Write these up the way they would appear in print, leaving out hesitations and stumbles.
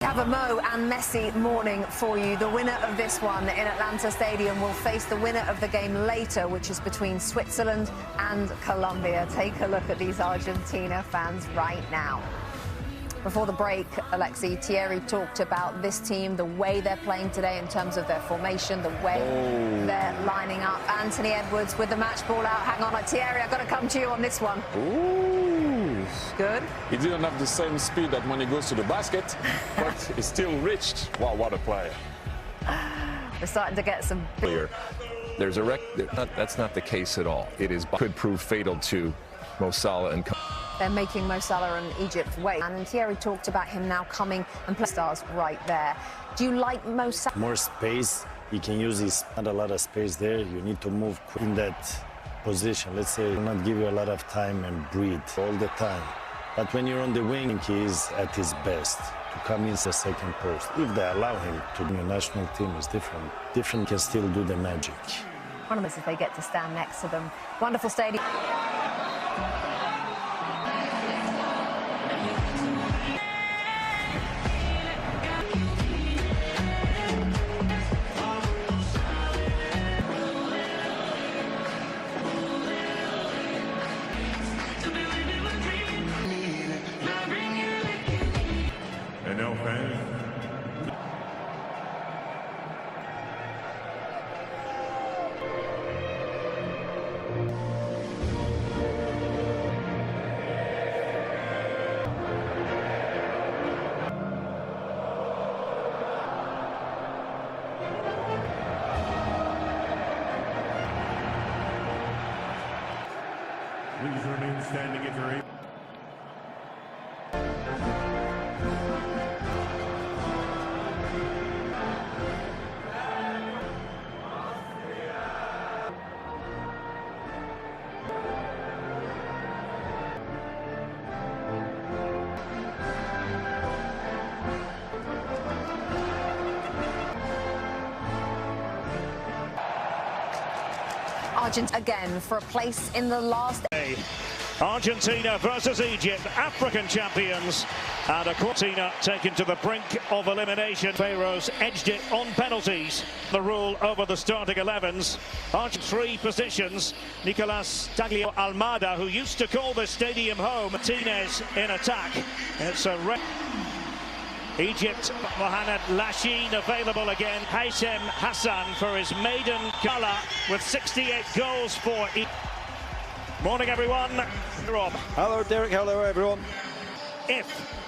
Have a Mo and Messi morning for you. The winner of this one in Atlanta Stadium will face the winner of the game later, which is between Switzerland and Colombia. Take a look at these Argentina fans right now. Before the break, Alexi, Thierry talked about this team, the way they're playing today in terms of their formation, the way they're lining up. Anthony Edwards with the match ball out. Hang on, Thierry, I've got to come to you on this one. Ooh. Good. He didn't have the same speed that when he goes to the basket, but he still reached. Wow, what a player. We're starting to get some... There's a that's not the case at all. It is could prove fatal to Mo Salah and... They're making Mo Salah and Egypt wait. And Thierry talked about him now coming and play stars right there. Do you like Mo Salah? More space. He can use his... Not a lot of space there. You need to move in that position. Let's say, will not give you a lot of time and breathe all the time. But when you're on the wing, he is at his best to come in the second post. If they allow him to be a national team, is different. Different can still do the magic. One of them is if they get to stand next to them. Wonderful stadium. Please remain standing if you're able. Argentina again for a place in the last... Argentina versus Egypt, African champions, and Argentina taken to the brink of elimination. Pharaohs edged it on penalties. The rule over the starting 11s. Three positions. Nicolas Taglio Almada, who used to call the stadium home. Martinez in attack. It's a Egypt, Mohamed Lashin available again. Haitham Hassan for his maiden gala with 68 goals for Egypt. Morning, everyone. Rob. Hello, Derek. Hello, everyone. If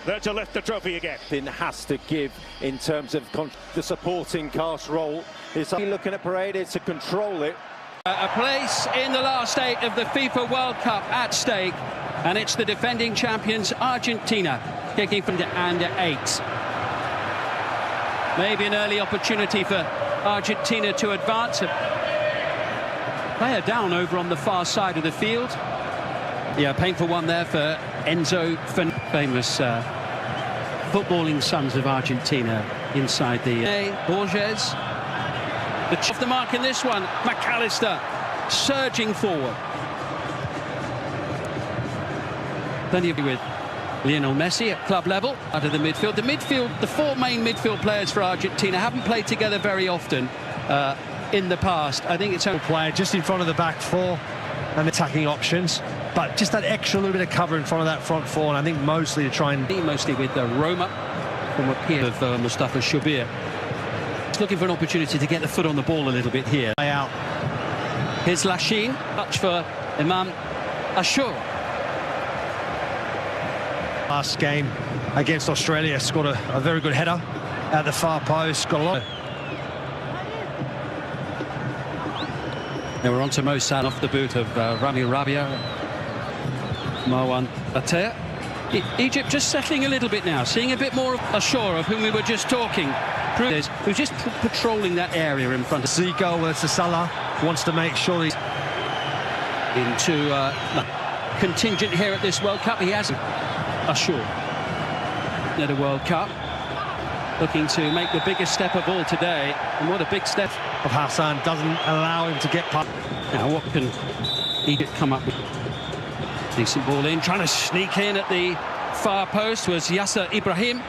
they're to lift the trophy again. Has to give in terms of the supporting cast role. It's looking at Paredes to control it. A place in the last eight of the FIFA World Cup at stake, and it's the defending champions Argentina kicking from the under 8. Maybe an early opportunity for Argentina to advance. Player down over on the far side of the field. Yeah, painful one there for Enzo, famous footballing sons of Argentina inside the... Borges. Off the mark in this one. McAllister surging forward. Plenty of with Lionel Messi at club level. Out of the midfield. The four main midfield players for Argentina haven't played together very often in the past. I think it's a player just in front of the back four and attacking options, but just that extra little bit of cover in front of that front four, and I think mostly to try and... Mostly with the Roma from a peer of Mustafa Shubir. He's looking for an opportunity to get the foot on the ball a little bit here. Out. Here's Lashin. Touch for Imam Ashur. Last game against Australia, scored a very good header at the far post. Got a lot. They were on to Mo Salah off the boot of Rami Rabia. Marwan Atea. Egypt just settling a little bit now, seeing a bit more of Ashur, of whom we were just talking. Who's just patrolling that area in front of... Zico versus Salah wants to make sure he's... Into contingent here at this World Cup. He has Ashur at a World Cup, looking to make the biggest step of all today, and what a big step of Hassan. Doesn't allow him to get past. Now what can Egypt come up with? Decent ball in, trying to sneak in at the far post was Yasser Ibrahim.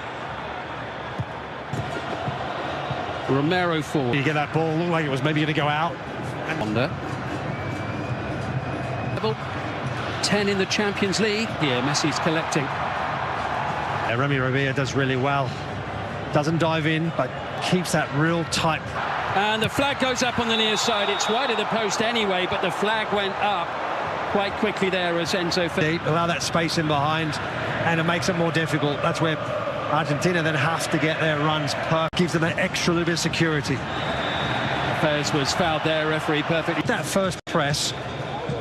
Romero forward. You get that ball, looked like it was maybe going to go out. Honda. 10 in the Champions League. Here, Messi's collecting. Yeah, Remy Rabia does really well. Doesn't dive in, but keeps that real tight. And the flag goes up on the near side. It's wide of the post anyway, but the flag went up quite quickly there as Enzo. Allow that space in behind, and it makes it more difficult. That's where Argentina then have to get their runs. Gives them that extra little bit of security. Fez was fouled there, referee perfectly. That first press,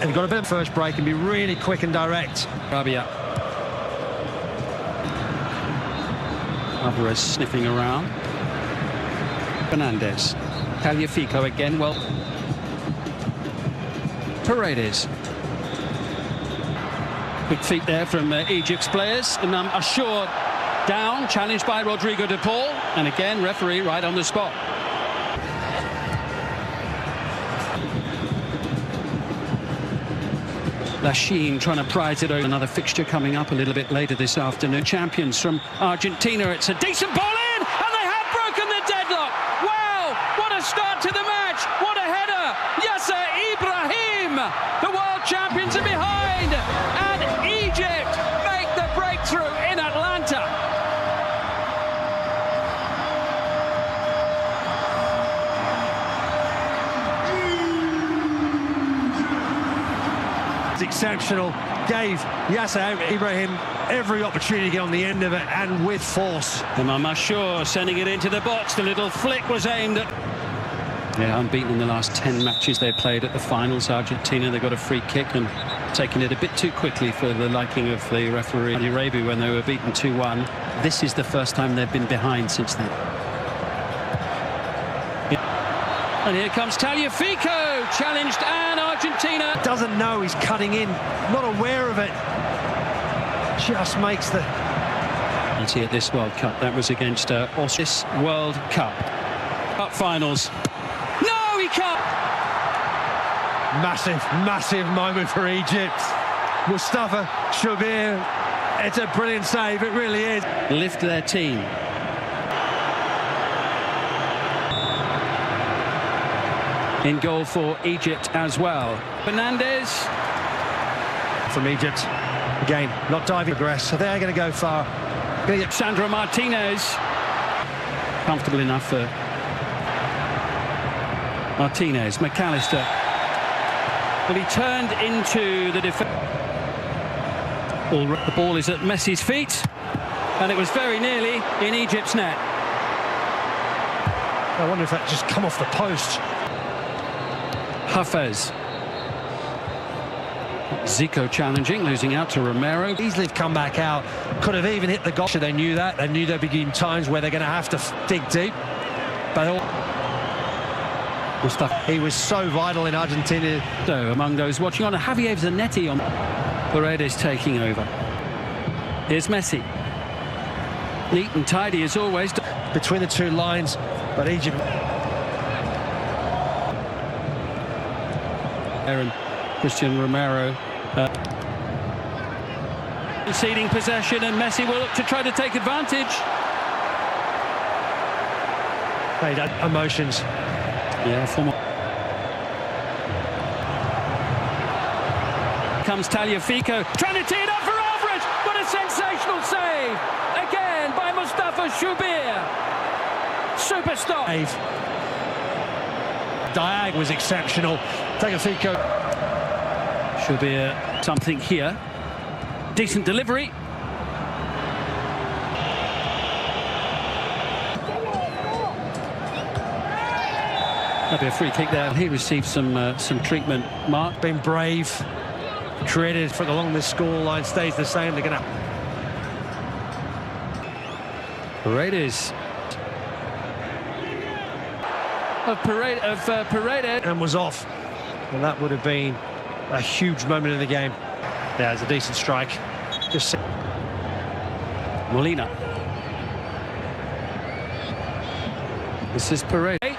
and got a bit of first break and be really quick and direct. Rabia. Alvarez sniffing around. Fernandez. Tagliafico again. Well, Paredes. Quick feet there from Egypt's players. And Ashur down, challenged by Rodrigo de Paul. And again, referee right on the spot. Lachine trying to prize it over. Another fixture coming up a little bit later this afternoon. Champions from Argentina. It's a decent ball in, and they have broken the deadlock. Wow, what a start to the match. What a header. Yasser Ibrahim. The world champions are behind, and Egypt make the breakthrough in Atlanta. Exceptional, gave Yasser Ibrahim every opportunity to get on the end of it, and with force. Imam Ashur sending it into the box. The little flick was aimed at... Yeah, unbeaten in the last 10 matches they played at the finals. Argentina, they got a free kick and taken it a bit too quickly for the liking of the referee. Saudi Arabia, when they were beaten 2-1. This is the first time they've been behind since then. And here comes Tagliafico, challenged, and Argentina doesn't know he's cutting in, not aware of it. Just makes the... At this World Cup, that was against this World Cup. Cup finals. No, he can't! Massive moment for Egypt. Mustafa Shubir, it's a brilliant save, it really is. Lift their team. In goal for Egypt as well. Fernandez. From Egypt. Again, not diving aggress, so they're going to go far. Sandro Martinez. Comfortable enough for Martinez. McAllister. Well, he turned into the defense. The ball is at Messi's feet, and it was very nearly in Egypt's net. I wonder if that just come off the post. Hafez. Zico challenging, losing out to Romero. Easily come back out. Could have even hit the goal. They knew that. They knew there'd be times where they're going to have to dig deep. But he was so vital in Argentina. So among those watching on, Javier Zanetti on. Paredes taking over. Here's Messi. Neat and tidy as always. Between the two lines, but Egypt. And Christian Romero conceding possession, and Messi will look to try to take advantage. Emotions. Yeah, comes Tagliafico, trying to tee it up for Alvarez. What a sensational save! Again by Mustafa Shubir. Superstar. Diag was exceptional. Tagliafico. Shubir, something here. Decent delivery. That'll be a free kick there. He received some treatment. Mark been brave, created for along this scoreline stays the same. They're going to. Paredes. Paredes and was off, and that would have been a huge moment in the game. Yeah, it's a decent strike. Just Molina. This is Paredes.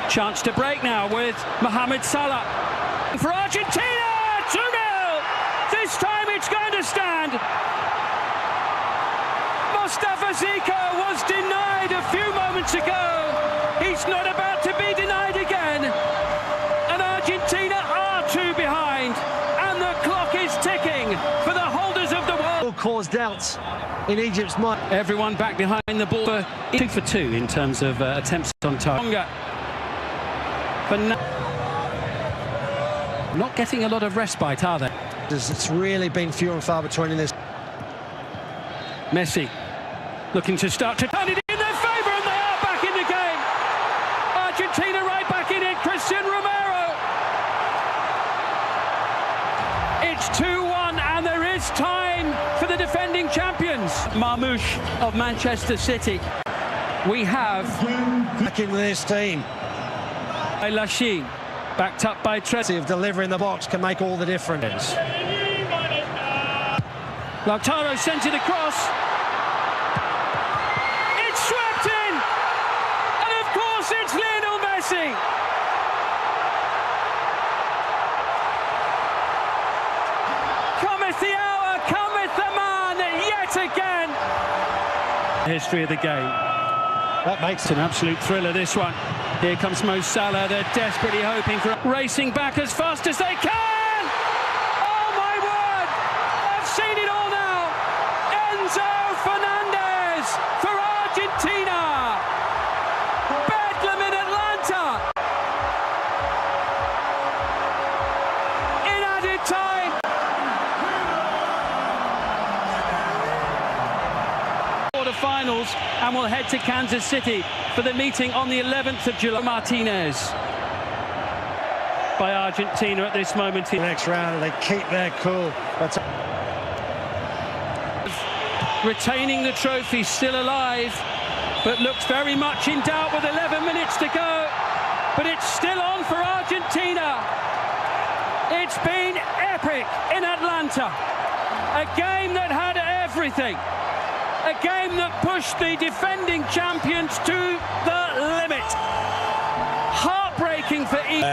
Chance to break now with Mohamed Salah. For Argentina, 2-0. This time it's going to stand. Mustafa Zico was denied a few moments ago. He He's not about to be denied again. And Argentina are 2 behind. And the clock is ticking for the holders of the world. Will cause doubts in Egypt's mind. Everyone back behind the ball. 2 for 2 in terms of attempts on target. But not getting a lot of respite, are they? It's really been few and far between in this. Messi looking to start to turn it in their favour, and they are back in the game. Argentina right back in it. Christian Romero. It's 2-1, and there is time for the defending champions. Marmoush of Manchester City. We have Back in this team. Lachine, backed up by Tracy. Of delivering the box can make all the difference. Lautaro sends it across. It's swept in! And of course it's Lionel Messi! Cometh the hour, cometh the man, yet again! History of the game. That makes It's an absolute thriller, this one. Here comes Mo Salah, they're desperately hoping for racing back as fast as they can! Oh my word! I've seen it all now! Enzo Fernandez for Argentina! Bedlam in Atlanta! In added time! Quarterfinals, and we'll head to Kansas City for the meeting on the 11th of July. Martinez by Argentina at this moment. next round, they keep their cool. But retaining the trophy, still alive, but looks very much in doubt with 11 minutes to go. But it's still on for Argentina. It's been epic in Atlanta. A game that had everything. A game that pushed the defending champions to the limit. Heartbreaking for Egypt.